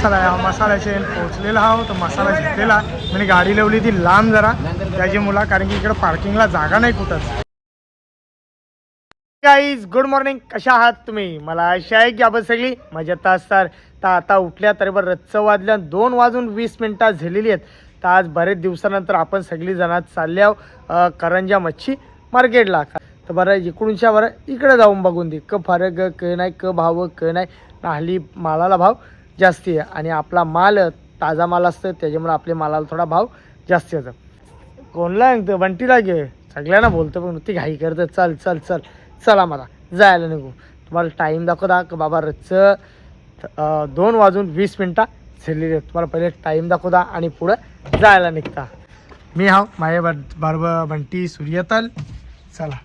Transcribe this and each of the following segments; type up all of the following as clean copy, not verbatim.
चला या मसाल्याचे पोचलेला आहो तर मसाला घेतलेला म्हणजे गाडी लावली ती लांब जरा त्याची मुला कारण की इकडे पार्किंगला जागा नाही कुठंच. गाईज गुड मॉर्निंग, कशा आहात तुम्ही? मला आशा आहे की आपण सगळी मजेत असतात. तर आता उठल्या तरी बरं रच्च वाजल्या 2:20 झालेली आहेत. तर आज बरेच दिवसानंतर आपण सगळी जण चालले आहो करंजा मच्छी मार्केटला. तर बरं इकडूनच्या बरं इकडे जाऊन बघून दे क फरक क नाही क भाव क नाही. हल्ली मालाला भाव जास्ती आहे आणि आपला माल ताजा माल असतं त्याच्यामुळे आपल्या मालाला थोडा भाव जास्ती येतो. कोणला बंटीला घे सगळ्यांना बोलतो पण ती घाई करतं चल चल चल चला मला जायला निघू. तुम्हाला टाईम दाखवता का बाबा रच्च 2:20 झालेली आहेत. तुम्हाला पहिले टाईम दाखवता आणि पुढं जायला निघता. मी हाव माझ्या बरोबर बंटी सूर्यतल. चला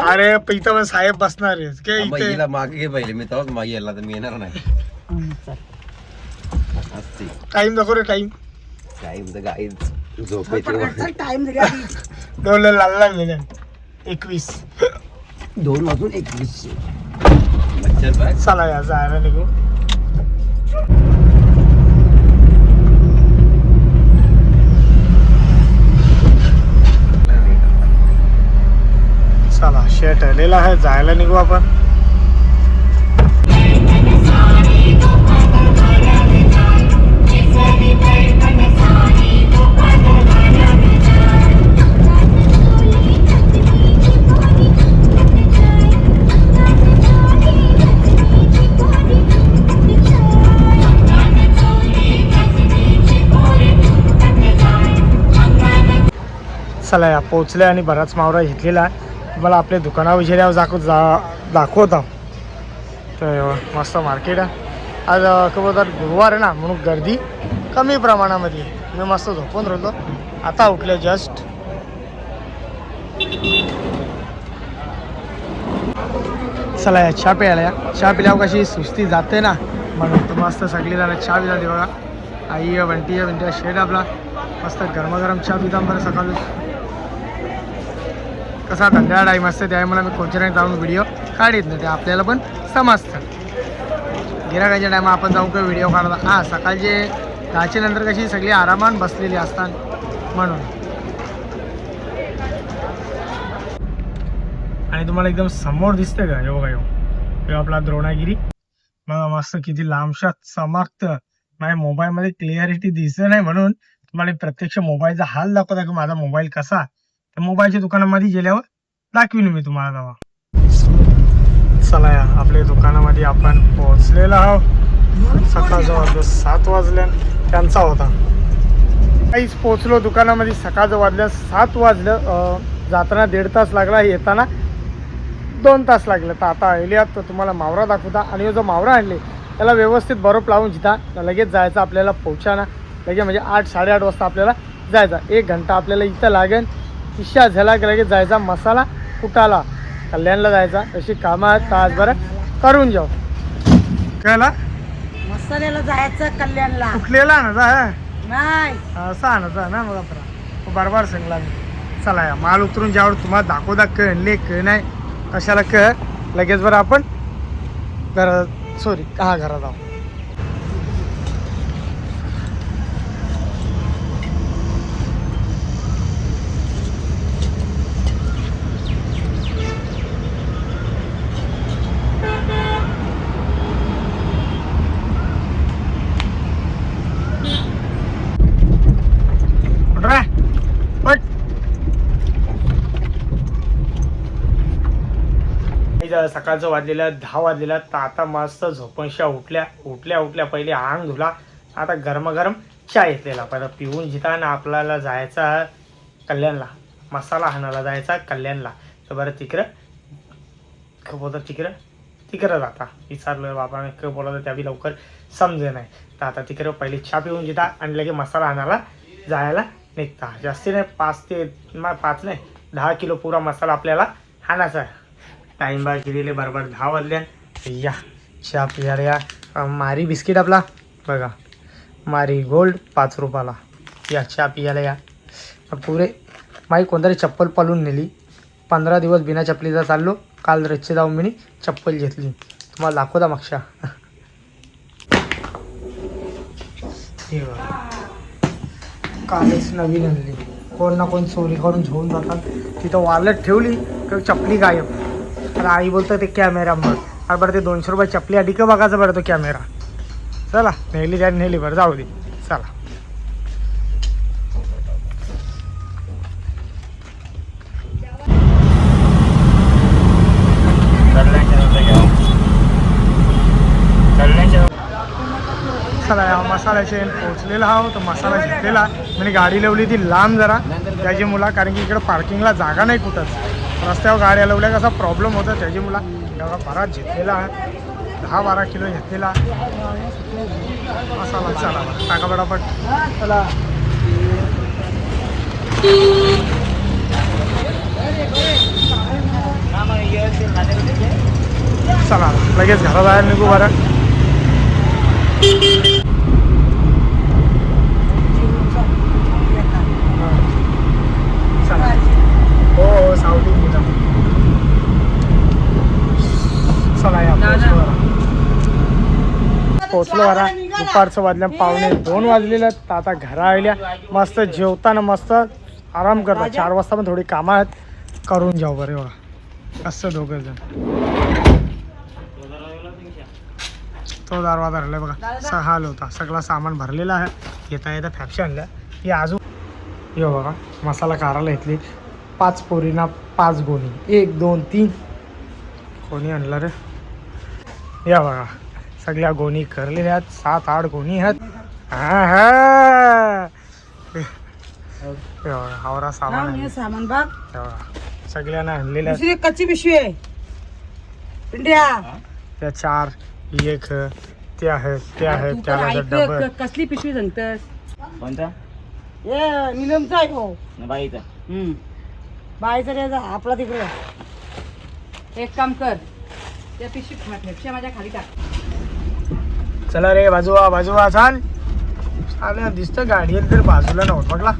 अरे इथं साहेब बसणार आहे मागे घे पहिले मी तेव्हाच मागे यायला तर मी येणार नाही. टाईम दाखव रे टाईम. टाइम तर गाई झोप येते. टाइम 21 2:21 मच्छर बाय. चला या जायला निघू. चला शेट आलेला आहे जायला निघू आपण. चला या पोचले आणि बराच मावरा घेतलेला आहे. मला आपल्या दुकानाविषयी दाखवता. तर मस्त मार्केट आहे आज. बोलतात गुरुवार आहे ना म्हणून गर्दी कमी प्रमाणामध्ये. मी मस्त झोपून राहतो आता उठले जस्ट. चला या चहा प्यायला या. चहा पिल्यावर कशी सुस्ती जाते ना म्हणून तर मस्त सगळी जण चहा पिता बघा. आई बंटी शेट आपला मस्त गरमागरम चहा पिता बरं सकाळी. कसा धंद्या टाईम असते त्यामुळे मी कोणत्या नाही जाऊन व्हिडिओ काढत नाही ते आपल्याला पण समजतं. गिराकाच्या टायमा आपण जाऊन काही व्हिडिओ काढतात. हां सकाळचे 10च्या नंतर कशी सगळी आरामात बसलेली असतात म्हणून. आणि तुम्हाला एकदम समोर दिसते का हे बघा हे आपला द्रोणागिरी मग मस्त किती लांबशा चमकतं. माझ्या मोबाईलमध्ये क्लिअरिटी दिसत नाही म्हणून तुम्हाला प्रत्यक्ष मोबाईलचा हाल दाखवता की माझा मोबाईल कसा. तर मोबाईलच्या दुकानामध्ये गेल्यावर दाखवीन मी तुम्हाला तेव्हा. चला या आपल्या दुकानामध्ये आपण पोहोचलेलो आहोत. सकाळचं वाजलं 7 वाजल्या त्यांचा होता. काहीच पोहोचलो दुकानामध्ये सकाळचं वाजल्या 7 वाजलं. जाताना 1.5 तास लागला येताना 2 तास लागले. तर आता आल्यात तर तुम्हाला मावरा दाखवता. आणि जो मावरा आणले त्याला व्यवस्थित बरोबर लावून जिता लगेच जायचं आपल्याला पोहोचाना लगेच म्हणजे 8-8:30 वाजता आपल्याला जायचा. 1 घंटा आपल्याला इथं लागेल. इच्छा झाला की लगेच जायचा मसाला कुटाला कल्याणला जायचा. अशी कामं आहेत तासभर करून जाऊ. कळला मसाल्याला जायचं कल्याणला कुठलेला ना जा नाही असं आणायचा ना मग बरोबर सांगला मी. चला या माल उतरून ज्यावर तुम्हाला दाखवता कळले क नाही कशाला क लगेच बरं आपण घरात आहो. सकाळचं वाजलेलं 10 वाजलेला. तर आता मस्त झोपणशा उठल्या पहिले आंग धुला. आता गरमागरम चहा घेतलेला परत पिऊन जिताना आपल्याला जायचा कल्याणला मसाला हाणायला जायचा कल्याणला. तर बरं तिकडं बोलतात तिकडं जाता विचारलं बाबाने क बोलावतं त्या बी लवकर समजे नाही. तर आता तिकडं पहिले चहा पिऊन जिता आणि लगे मसाला हाणायला जायला निघता. जास्ती नाही 5 नाही 10 किलो पुरा मसाला आपल्याला हाणायचा आहे. टाईम बाय केलेले बरोबर 10 वाजल्या. या चहा पियाला या. मारी बिस्किट आपला बघा मारी गोल्ड 5 रुपयाला. या चहा पियाला या. पुरे माई कोणतरी चप्पल पालून नेली. 15 दिवस बिना चपलीचा चाललो काल रच्चे जाऊन मी चप्पल घेतली, तुम्हाला दाखवता मागच्या. हे बघा, कालच नवीन आणली. कोण ना कोण चोरी करून घेऊन जातात. तिथं वॉलेट ठेवली तर चपली गायब. तर आई बोलतं ते कॅमेरा मग. अरे बरं ते 200 रुपये चपली आधी का बघायचं बरं तो कॅमेरा. चला नेली त्या नेली बरं, जाऊ दे चला. चला या मसाल्याचे पोचलेला आहो. तर मसाला घेतलेला म्हणजे गाडी लावली ती लांब जरा त्याची मुला, कारण की इकडं पार्किंगला जागा नाही कुठंच. रस्त्यावर गाड्या लावल्या कसा प्रॉब्लेम होता त्याची मुला. एवढा बराच घेतलेला आहे, 10-12 किलो घेतलेला मसाला. चला टाका पटापट. चला चला लगेच घराबाहेर निघू बरं. चला हो हो सावली गेला. चला या पोचलो बरा. दुपारचं वाजल्या 1:45 वाजलेलं. आता घरा आल्या मस्त जेवताना मस्त आराम करता. 4 वाजता पण थोडी कामं आहेत करून जाऊ बरे बघा. असं दोघं जण. तो दरवाजा धरलाय बघा. 6 होता, सगळा सामान भरलेला आहे. येता येता फॅक्शन आणल्या ही अजून. हे बघा मसाला काराला घेतली. 5 पोरीना 5 गोणी. 1 2 3 कोणी आणलं रे. या बघा सगळ्या गोणी करलेल्या आहेत. 7-8 गोणी आहेत. हा हा आवरा सामान सामान बघ. सगळ्यांना आणलेल्या आहेत. कच्ची पिशवी आहे पिंड्या. त्या 4 एक ते आहेत त्याला डबल. कसली पिशवी सांगतस. कोणता? ए निलमचा आहे हो. बाईचा. बायचा रे आपला तिकडे. एक काम कर, त्या पिशवी माझ्या खाली टाक. चला रे बाजूवा चाल. चाल दिसतं गाडी आहे तर बाजूला नव्हतं.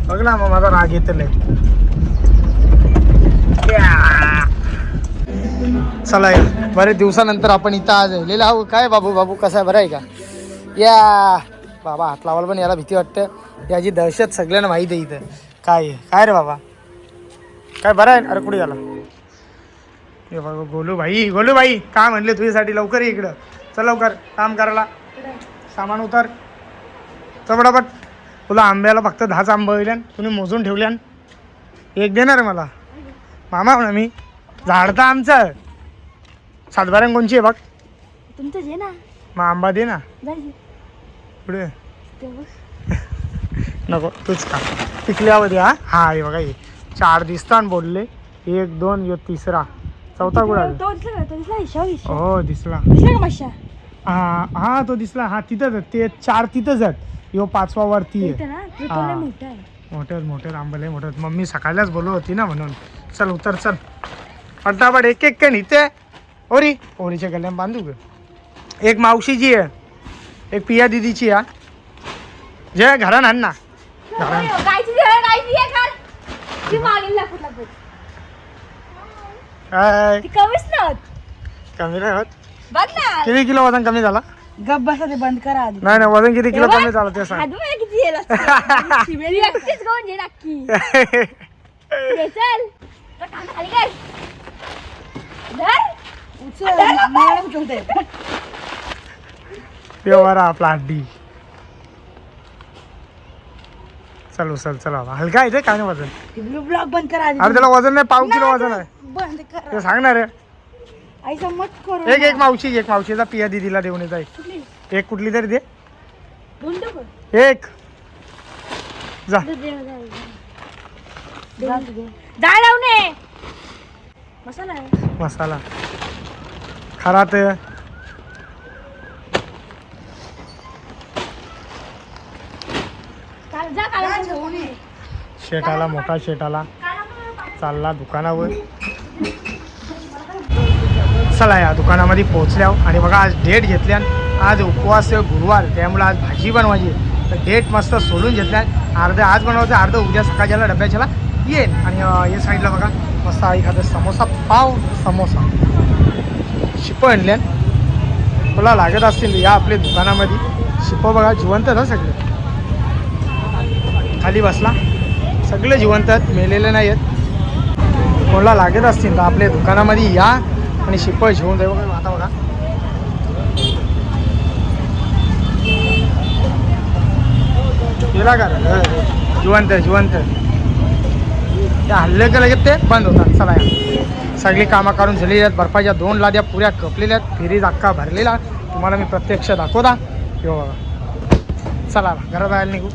बघला मग माझा राग येत नाही. चला या बरेच दिवसानंतर आपण इथं आज आलेलं आहो. काय बाबू कसा आहे, बरं आहे का? या बाबा हात लावायला पण याला भीती वाटतं. याची दहशत सगळ्यांना माहीत आहे इथं. काय रे बाबा काय बरं आहे. अरे कुठे झाला हे बाबा. गोलू भाई काय म्हणले तुझ्यासाठी. लवकर ये इकडं. चल लवकर काम करायला. सामान उतर चपटापट. तुला आंब्याला फक्त 10च आंबे होईल. तुम्ही मोजून ठेवल्यान. एक देणार मला मामा म्हणा मी. झाड तर आमचं. 7-12 कोणची आहे बघ. तुमचं जे ना मग आंबा दे ना. पुढे नको तूच का पिकल्यावर द्या. हा हे बघा हे 4 दिसतान बोलले. 1 2 यो 3रा 4था कुठे हो दिसला. हा तो दिसला. हा तिथंच ते 4 तिथंच आहेत. यो 5वा वरती आहे. मोठे आंबे मोठे. मम्मी सकाळलाच बोलत होती ना म्हणून. चल उतर चल पटापट. एक कण इथे ओरीच्या गल्ल्यात बांधू ग. एक मावशीची आहे, एक पिया दिदीची आहे. जे घरान आण ना घरान. कमी नाही होत. किती किलो वजन कमी झाला. गप बसा ते बंद करा आधी. नाही वजन किती किलो कमी झालं ते सांग. पेवारा आपला हड्डी. चल बाबा हलका आहे ते. काय नाही वजन. ब्लॉग बंद करा आधी. अरे त्याला वजन नाही. पाव किलो वजन आहे बंद करा. ते सांगणार रे. ऐसा मत करो. एक मावशीचा पिया दिदीला देऊन येत. एक कुठली तरी दे. एक जा मसाला खरा ते. शेटाला मोठा शेटाला चालला दुकानावर. चला या दुकानामध्ये पोहोचल्या. आणि बघा आज डेट घेतल्या. आज उपवास गुरुवार त्यामुळे आज भाजी बनवायची. तर डेट मस्त सोडून घेतल्या. अर्धं आज बनवायचं अर्धं उद्या सकाळच्याला डब्याच्याला येईल. आणि या साईडला बघा मस्त एखादं समोसा पाव समोसा शिपं आणल्या तुला लागत असतील या आपल्या दुकानामध्ये. शिपं बघा जिवंत ना सगळे, खाली बसला सगळे जिवंत आहेत, मेलेले नाही आहेत. कोणाला लागत असतील तर आपल्या दुकानामध्ये या आणि शिपं घेऊन जाऊ. बघा आता बघा गेला का जिवंत जिवंत ते हल्ले केलं की ते बंद होतात. चला या सगळी कामं करून झालेली आहेत. बर्फाच्या 2 लाद्या पुऱ्या कपलेल्या आहेत, फेरीज अख्खा भरलेला तुम्हाला मी प्रत्यक्ष दाखवता. किंवा चला घरात जायला निघू.